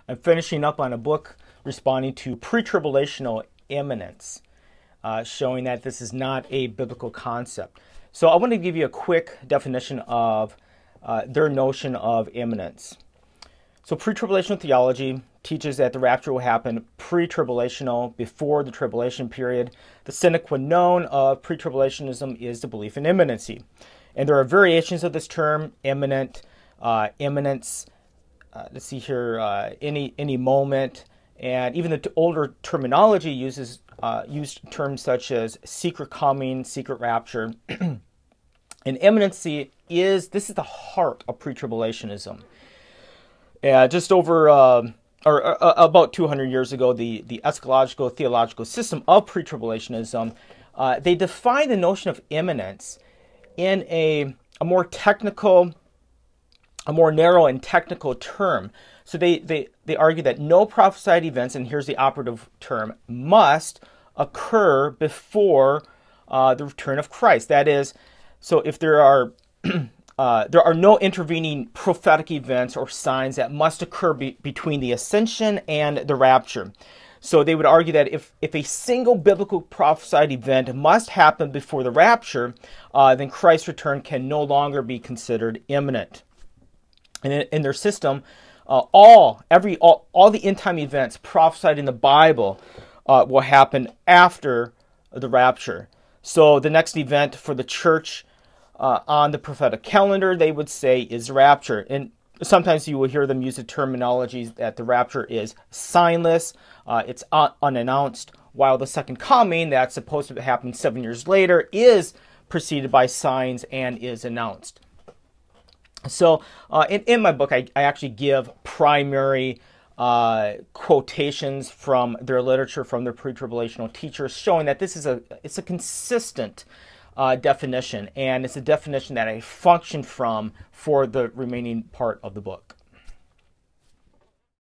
I'm finishing up on a book responding to pre-tribulational imminence, showing that this is not a biblical concept. So I want to give you a quick definition of their notion of imminence. So pre-tribulational theology teaches that the rapture will happen pre-tribulational, before the tribulation period. The sine qua non of pre-tribulationism is the belief in imminency. And there are variations of this term: imminent, imminence, let's see here, any moment, and even the older terminology used terms such as secret coming, secret rapture. And imminency is the heart of pre-tribulationism. Just over about 200 years ago, the eschatological theological system of pre-tribulationism, they define the notion of imminence in a more technical, a more narrow and technical term. So they argue that no prophesied events, and here's the operative term, must occur before the return of Christ. That is, so if there are no intervening prophetic events or signs that must occur between the Ascension and the rapture. So they would argue that if a single biblical prophesied event must happen before the rapture, then Christ's return can no longer be considered imminent. And in their system, all the end time events prophesied in the Bible will happen after the rapture. So the next event for the church on the prophetic calendar, they would say, is rapture. And sometimes you will hear them use the terminology that the rapture is signless, it's unannounced, while the second coming, that's supposed to happen 7 years later, is preceded by signs and is announced. So in my book, I actually give primary quotations from their literature, from their pre-tribulational teachers, showing that it's a consistent definition, and it's a definition that I function from for the remaining part of the book.